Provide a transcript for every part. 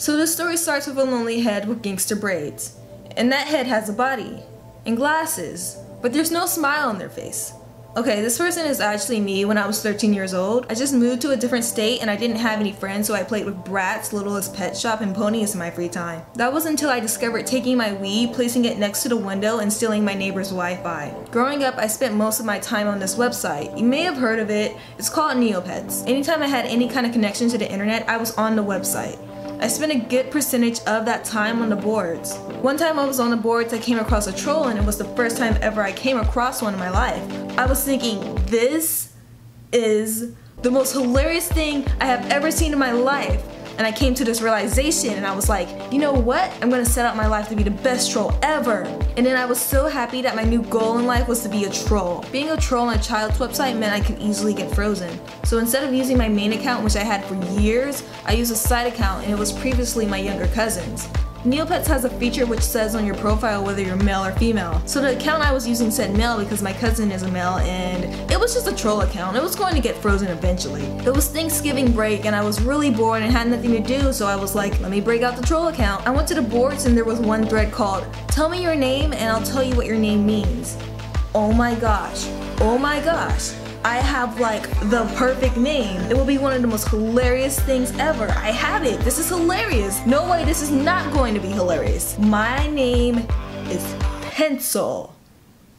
So the story starts with a lonely head with gangster braids. And that head has a body. And glasses. But there's no smile on their face. Okay, this person is actually me when I was 13 years old. I just moved to a different state and I didn't have any friends, so I played with Bratz, Littlest Pet Shop, and ponies in my free time. That was until I discovered taking my Wii, placing it next to the window, and stealing my neighbor's Wi-Fi. Growing up, I spent most of my time on this website. You may have heard of it. It's called Neopets. Anytime I had any kind of connection to the internet, I was on the website. I spent a good percentage of that time on the boards. One time I was on the boards, I came across a troll, and it was the first time ever I came across one in my life. I was thinking, this is the most hilarious thing I have ever seen in my life. And I came to this realization and I was like, you know what? I'm gonna set out my life to be the best troll ever. And then I was so happy that my new goal in life was to be a troll. Being a troll on a child's website meant I could easily get frozen. So instead of using my main account, which I had for years, I used a side account, and it was previously my younger cousin's. Neopets has a feature which says on your profile whether you're male or female. So the account I was using said male because my cousin is a male, and it was just a troll account. It was going to get frozen eventually. It was Thanksgiving break and I was really bored and had nothing to do, so I was like, let me break out the troll account. I went to the boards and there was one thread called, tell me your name and I'll tell you what your name means. Oh my gosh. Oh my gosh. I have like the perfect name. It will be one of the most hilarious things ever. I have it. This is hilarious. No way, this is not going to be hilarious. My name is Pencil.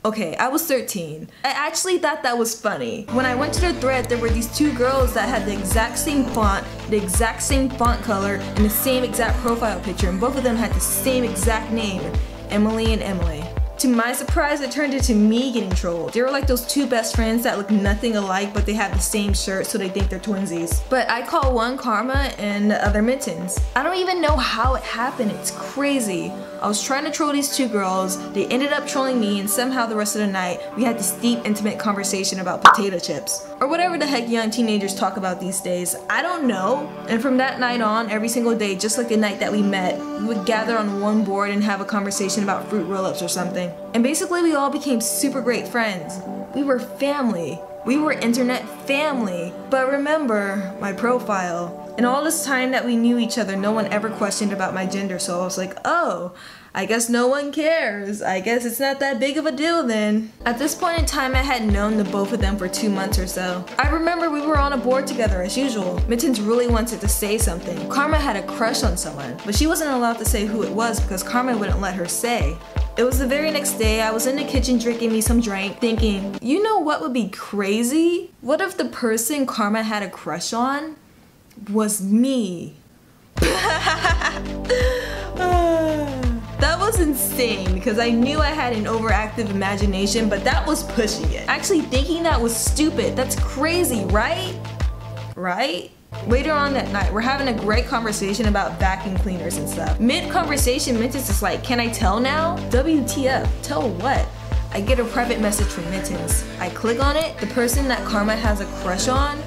Okay, I was 13. I actually thought that was funny. When I went to the thread, there were these two girls that had the exact same font, the exact same font color, and the same exact profile picture, and both of them had the same exact name, Emily and Emily. To my surprise, it turned into me getting trolled. They were like those two best friends that look nothing alike, but they have the same shirt, so they think they're twinsies. But I call one Karma and the other Mittens. I don't even know how it happened. It's crazy. I was trying to troll these two girls, they ended up trolling me, and somehow the rest of the night we had this deep, intimate conversation about potato chips. Or whatever the heck young teenagers talk about these days. I don't know. And from that night on, every single day, just like the night that we met, we would gather on one board and have a conversation about fruit roll-ups or something. And basically we all became super great friends. We were family. We were internet family. But remember, my profile. In all this time that we knew each other, no one ever questioned about my gender, so I was like, oh, I guess no one cares. I guess it's not that big of a deal then. At this point in time, I had known the both of them for 2 months or so. I remember we were on a board together as usual. Mittens really wanted to say something. Karma had a crush on someone, but she wasn't allowed to say who it was because Karma wouldn't let her say. It was the very next day. I was in the kitchen drinking me some drink, thinking, you know what would be crazy? What if the person Karma had a crush on was me? That was insane because I knew I had an overactive imagination, but that was pushing it. Actually thinking that was stupid. That's crazy, right? Right? Later on that night, we're having a great conversation about vacuum cleaners and stuff. Mid-conversation, Mittens is like, can I tell now? WTF, tell what? I get a private message from Mittens. I click on it, the person that Karma has a crush on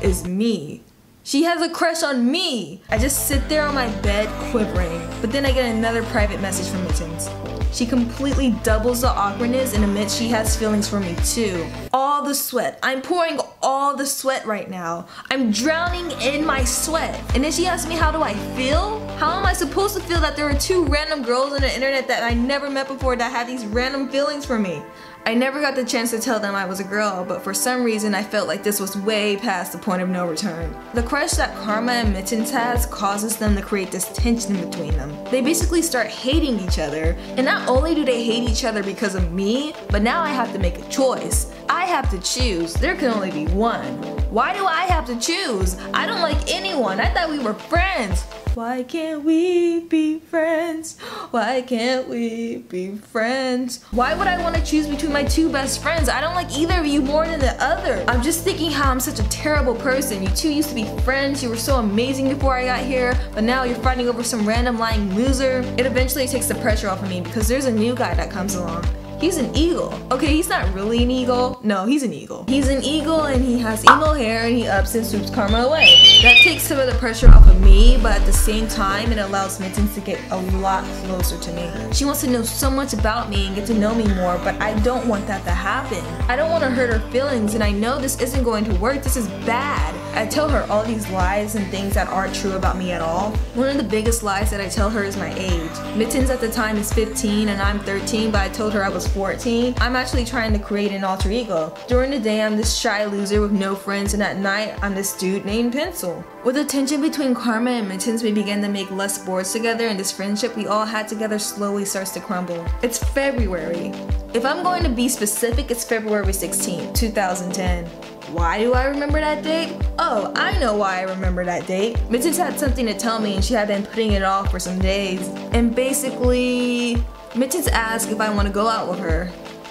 is me. She has a crush on me! I just sit there on my bed quivering, but then I get another private message from Mittens. She completely doubles the awkwardness and admits she has feelings for me too. All the sweat. I'm pouring all the sweat right now. I'm drowning in my sweat. And then she asks me, how do I feel? How am I supposed to feel that there are two random girls on the internet that I never met before that have these random feelings for me? I never got the chance to tell them I was a girl, but for some reason I felt like this was way past the point of no return. The crush that Karma and Mittens has causes them to create this tension between them. They basically start hating each other, and not only do they hate each other because of me, but now I have to make a choice. I have to choose. There can only be one. Why do I have to choose? I don't like anyone. I thought we were friends. Why can't we be friends? Why can't we be friends? Why would I want to choose between my two best friends? I don't like either of you more than the other. I'm just thinking how I'm such a terrible person. You two used to be friends. You were so amazing before I got here, but now you're fighting over some random lying loser. It eventually takes the pressure off of me because there's a new guy that comes along. He's an eagle. Okay, he's not really an eagle. No, he's an eagle. He's an eagle and he has emo hair and he ups and swoops karma away. That takes some of the pressure off of me, but at the same time, it allows Mittens to get a lot closer to me. She wants to know so much about me and get to know me more, but I don't want that to happen. I don't want to hurt her feelings, and I know this isn't going to work. This is bad. I tell her all these lies and things that aren't true about me at all. One of the biggest lies that I tell her is my age. Mittens at the time is 15 and I'm 13, but I told her I was 14. I'm actually trying to create an alter ego. During the day, I'm this shy loser with no friends, and at night, I'm this dude named Pencil. With the tension between Karma and Mittens, we began to make less boards together, and this friendship we all had together slowly starts to crumble. It's February. If I'm going to be specific, it's February 16, 2010. Why do I remember that date? Oh, I know why I remember that date. Mittens had something to tell me and she had been putting it off for some days. And basically, Mittens asked if I want to go out with her.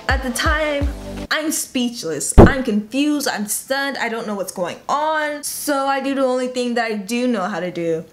At the time, I'm speechless. I'm confused, I'm stunned, I don't know what's going on. So I do the only thing that I do know how to do.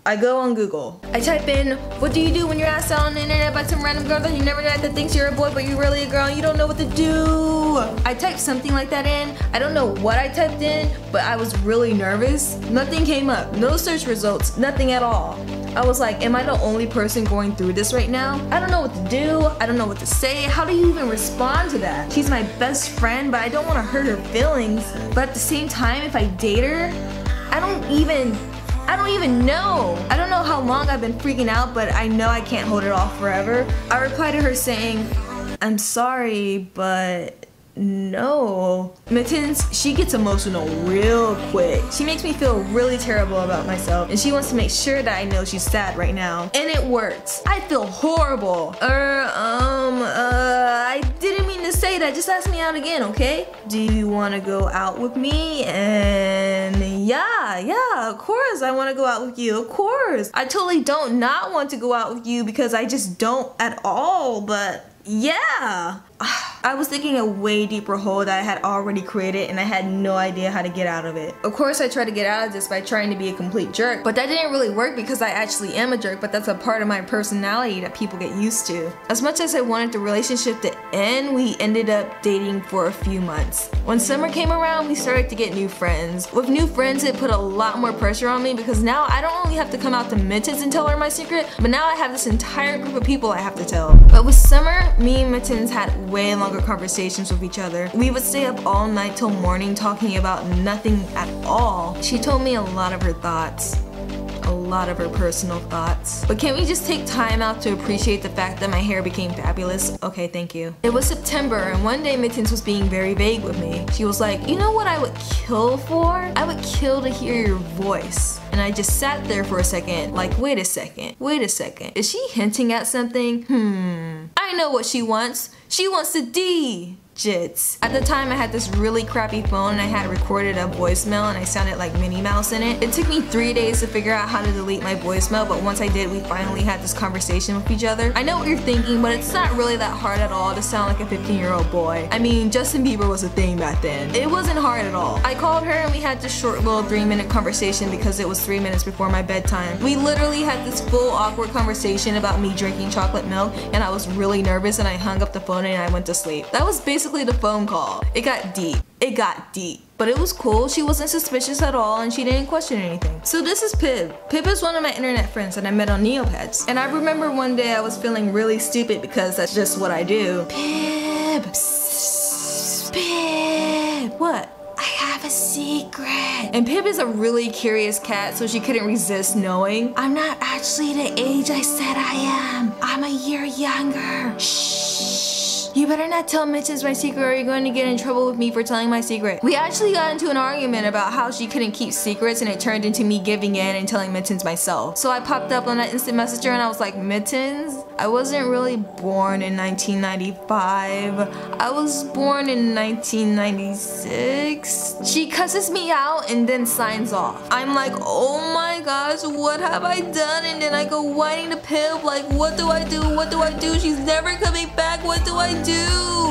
I go on Google. I type in, what do you do when you're asked out on the internet by some random girl that you never met that thinks you're a boy but you're really a girl and you don't know what to do? I typed something like that in. I don't know what I typed in, but I was really nervous. Nothing came up, no search results, nothing at all. I was like, am I the only person going through this right now? I don't know what to do, I don't know what to say. How do you even respond to that? She's my best friend, but I don't want to hurt her feelings. But at the same time, if I date her, I don't even know. I don't know how long I've been freaking out, but I know I can't hold it off forever. I reply to her saying, I'm sorry, but no. Mittens, she gets emotional real quick. She makes me feel really terrible about myself, and she wants to make sure that I know she's sad right now. And it works. I feel horrible. I didn't mean to say that. Just ask me out again, okay? Do you want to go out with me? And yeah, of course I want to go out with you, of course. I totally don't not want to go out with you because I just don't at all, but yeah. I was thinking a way deeper hole that I had already created and I had no idea how to get out of it. Of course, I tried to get out of this by trying to be a complete jerk, but that didn't really work because I actually am a jerk, but that's a part of my personality that people get used to. As much as I wanted the relationship to end, we ended up dating for a few months. When summer came around, we started to get new friends. With new friends, it put a lot more pressure on me because now I don't only have to come out to Mittens and tell her my secret, but now I have this entire group of people I have to tell. But with summer, me and Mittens had way longer conversations with each other. We would stay up all night till morning talking about nothing at all. She told me a lot of her thoughts. A lot of her personal thoughts. But can't we just take time out to appreciate the fact that my hair became fabulous? Okay, thank you. It was September and one day Mittens was being very vague with me. She was like, you know what I would kill for? I would kill to hear your voice. And I just sat there for a second, like, wait a second. Is she hinting at something? I know what she wants. She wants the digits. At the time, I had this really crappy phone and I had recorded a voicemail and I sounded like Minnie Mouse in it. It took me 3 days to figure out how to delete my voicemail, but once I did, we finally had this conversation with each other. I know what you're thinking, but it's not really that hard at all to sound like a 15-year-old boy. I mean, Justin Bieber was a thing back then. It wasn't hard at all. I called her and we had this short little 3-minute conversation because it was 3 minutes before my bedtime. We literally had this full awkward conversation about me drinking chocolate milk, and I was really nervous and I hung up the phone and I went to sleep. That was basically the phone call. It got deep. But it was cool. She wasn't suspicious at all and she didn't question anything. So this is Pib. Pib is one of my internet friends that I met on Neopets. And I remember one day I was feeling really stupid because that's just what I do. Pib! Psst, Pib! What? I have a secret. And Pib is a really curious cat, so she couldn't resist knowing. I'm not actually the age I said I am. I'm a year younger. Shh. You better not tell Mittens my secret or you're going to get in trouble with me for telling my secret. We actually got into an argument about how she couldn't keep secrets and it turned into me giving in and telling Mittens myself. So I popped up on that instant messenger and I was like, Mittens, I wasn't really born in 1995. I was born in 1996. She cusses me out and then signs off. I'm like, oh my gosh, what have I done? And then I go whining to Pib like, what do I do? What do I do? She's never coming back. What do I do?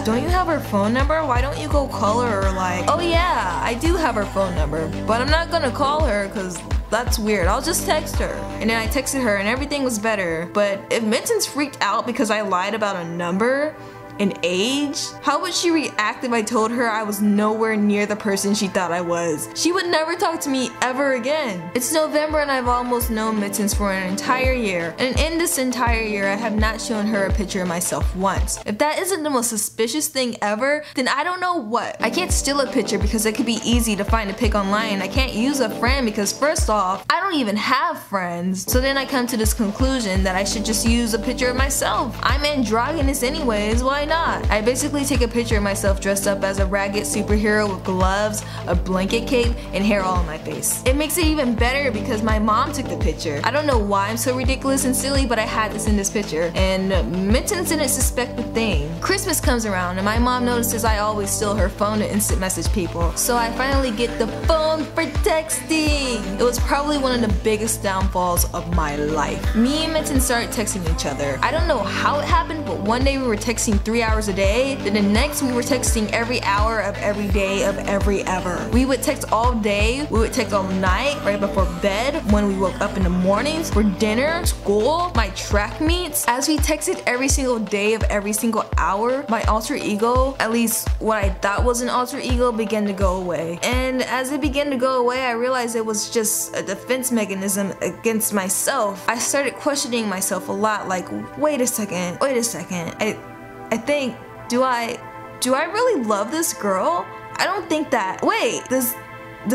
Don't you have her phone number? Why don't you go call her or like, oh yeah, I do have her phone number, but I'm not gonna call her because that's weird. I'll just text her. And then I texted her and everything was better. But if Mittens freaked out because I lied about a number, an age? How would she react if I told her I was nowhere near the person she thought I was? She would never talk to me ever again. It's November and I've almost known Mittens for an entire year, and in this entire year I have not shown her a picture of myself once. If that isn't the most suspicious thing ever, then I don't know what. I can't steal a picture because it could be easy to find a pic online. I can't use a friend because first off, I don't even have friends. So then I come to this conclusion that I should just use a picture of myself. I'm androgynous anyways, why not? I basically take a picture of myself dressed up as a ragged superhero with gloves, a blanket cape, and hair all on my face. It makes it even better because my mom took the picture. I don't know why I'm so ridiculous and silly, but I had this in this picture, and Mittens didn't suspect a thing. Christmas comes around and my mom notices I always steal her phone to instant message people, so I finally get the phone for texting. It was probably one of the biggest downfalls of my life. Me and Mittens started texting each other. I don't know how it happened, but one day we were texting 3 hours a day, then the next we were texting every hour of every day of every ever. We would text all day, we would text all night, right before bed, when we woke up in the mornings, for dinner, school, my track meets. As we texted every single day of every single hour, my alter ego, at least what I thought was an alter ego, began to go away. And as it began to go away, I realized it was just a defense mechanism against myself. I started questioning myself a lot, like, wait a second, I think, do I really love this girl? I don't think that. Wait, does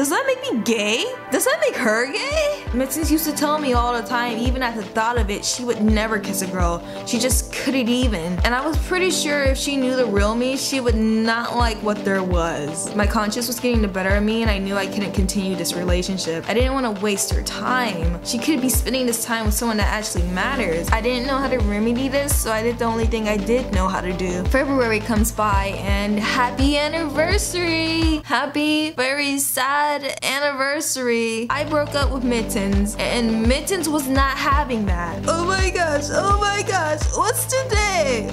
that make me gay? Does that make her gay? Mittens used to tell me all the time, even at the thought of it, she would never kiss a girl. She just couldn't even. And I was pretty sure if she knew the real me, she would not like what there was. My conscience was getting the better of me and I knew I couldn't continue this relationship. I didn't want to waste her time. She could be spending this time with someone that actually matters. I didn't know how to remedy this, so I did the only thing I did know how to do. February comes by and happy anniversary! Happy, very sad anniversary. I broke up with Mittens and Mittens was not having that. Oh my gosh, what's today?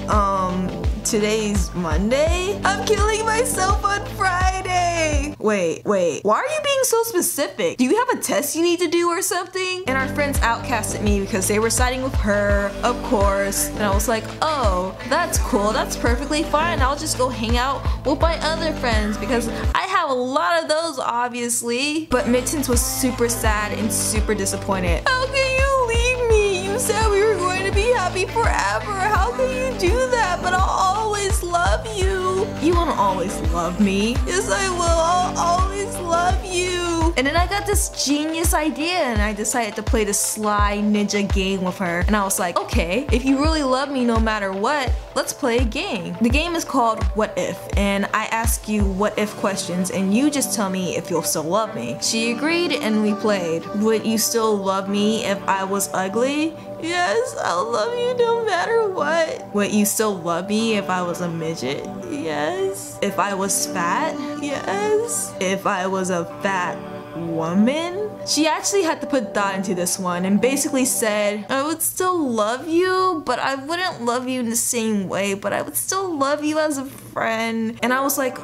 Today's Monday? I'm killing myself on Friday. Wait, why are you being so specific? Do you have a test you need to do or something? And our friends outcasted me because they were siding with her, of course. And I was like, oh, that's cool, that's perfectly fine. I'll just go hang out with my other friends because I have a lot of those, obviously. But Mittens was super sad and super disappointed. How can you leave me? You said we were going to be happy forever. How can you do that? But I'll always love you. You won't always love me. Yes, I will. I'll always love you. And then I got this genius idea and I decided to play this sly ninja game with her. And I was like, okay, if you really love me no matter what, let's play a game. The game is called What If, and I ask you what if questions and you just tell me if you'll still love me. She agreed and we played. Would you still love me if I was ugly? Yes, I'll love you no matter what. Would you still love me if I was a midget? Yes. If I was fat? Yes. If I was a fat woman? She actually had to put thought into this one and basically said, I would still love you, but I wouldn't love you in the same way, but I would still love you as a friend. And I was like,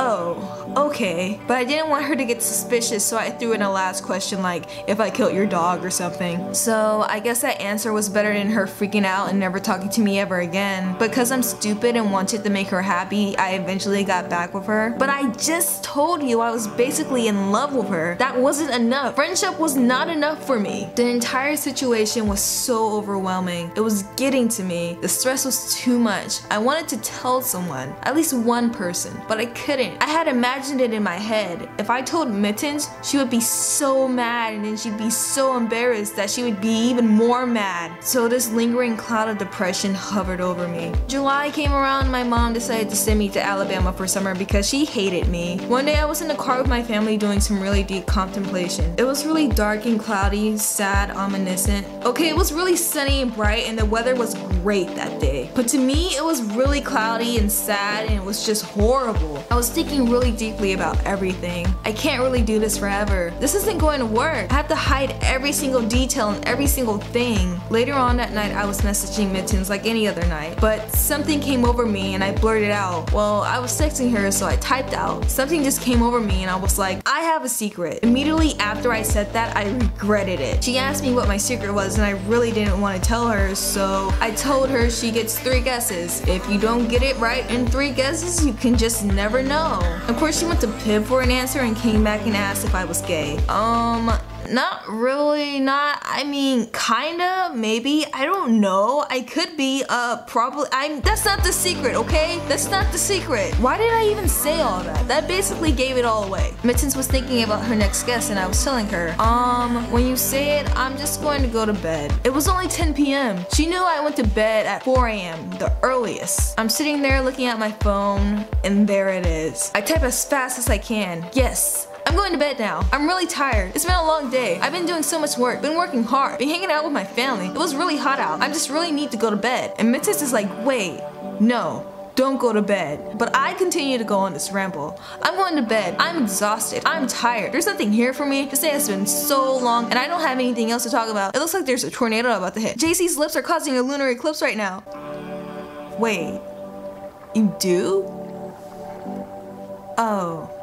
oh, okay. But I didn't want her to get suspicious, so I threw in a last question like, if I killed your dog or something. So I guess that answer was better than her freaking out and never talking to me ever again. Because I'm stupid and wanted to make her happy, I eventually got back with her. But I just told you I was basically in love with her. That wasn't enough. Friendship was not enough for me. The entire situation was so overwhelming. It was getting to me. The stress was too much. I wanted to tell someone, at least one person, but I couldn't. I had imagined it in my head. If I told Mittens, she would be so mad and then she'd be so embarrassed that she would be even more mad. So this lingering cloud of depression hovered over me. July came around and my mom decided to send me to Alabama for summer because she hated me. One day I was in the car with my family doing some really deep contemplation. It was really dark and cloudy, sad, ominous. Okay, it was really sunny and bright and the weather was great that day. But to me, it was really cloudy and sad and it was just horrible. I was thinking really deep publicly about everything. I can't really do this forever. This isn't going to work. I have to hide every single detail and every single thing. Later on that night, I was messaging Mittens like any other night, but something came over me and I blurted out. Well, I was texting her, so I typed out. Something just came over me and I was like, I have a secret. Immediately after I said that, I regretted it. She asked me what my secret was and I really didn't want to tell her, so I told her she gets 3 guesses. If you don't get it right in 3 guesses, you can just never know. Of course, she went to Pib for an answer and came back and asked if I was gay. Not really, I mean, kinda, maybe, I don't know. I could be, probably, that's not the secret, okay? That's not the secret. Why did I even say all that? That basically gave it all away. Mittens was thinking about her next guess and I was telling her, when you say it, I'm just going to go to bed. It was only 10 p.m. She knew I went to bed at 4 a.m., the earliest. I'm sitting there looking at my phone, and there it is. I type as fast as I can. Yes. I'm going to bed now. I'm really tired. It's been a long day. I've been doing so much work, been working hard, been hanging out with my family. It was really hot out. I just really need to go to bed. And Mittens is like, wait, no, don't go to bed. But I continue to go on this ramble. I'm going to bed. I'm exhausted. I'm tired. There's nothing here for me. This day has been so long and I don't have anything else to talk about. It looks like there's a tornado about to hit. JC's lips are causing a lunar eclipse right now. Wait, you do? Oh.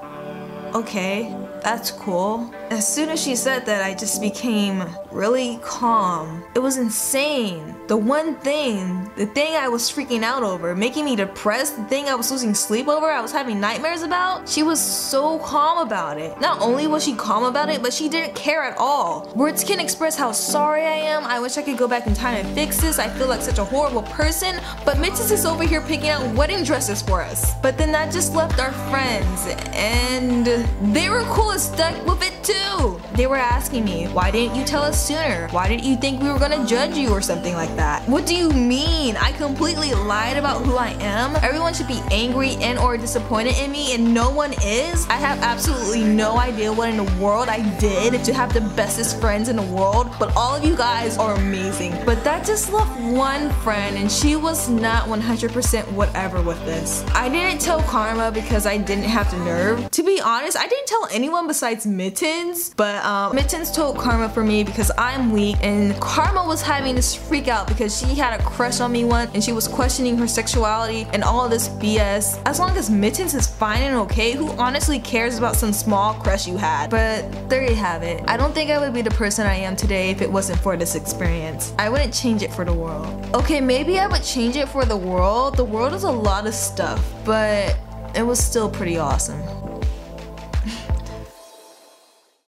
Okay, that's cool. As soon as she said that, I just became really calm. It was insane. The one thing, the thing I was freaking out over, making me depressed, the thing I was losing sleep over, I was having nightmares about, she was so calm about it. Not only was she calm about it, but she didn't care at all. Words can't express how sorry I am. I wish I could go back in time and fix this. I feel like such a horrible person, but Mittens is over here picking out wedding dresses for us. But then that just left our friends, and they were cool as stuck with it too. They were asking me, why didn't you tell us sooner? Why did you think we were gonna judge you or something like that? What do you mean? I completely lied about who I am? Everyone should be angry and or disappointed in me and no one is? I have absolutely no idea what in the world I did to have the bestest friends in the world, but all of you guys are amazing. But that just left one friend and she was not 100% whatever with this. I didn't tell Karma because I didn't have the nerve. To be honest, I didn't tell anyone besides Mittens, but Mittens told Karma for me because I'm weak, and Karma was having this freak out because she had a crush on me once and she was questioning her sexuality and all this BS. As long as Mittens is fine and okay, who honestly cares about some small crush you had? But there you have it. I don't think I would be the person I am today if it wasn't for this experience. I wouldn't change it for the world. Okay, maybe I would change it for the world. The world is a lot of stuff, but it was still pretty awesome.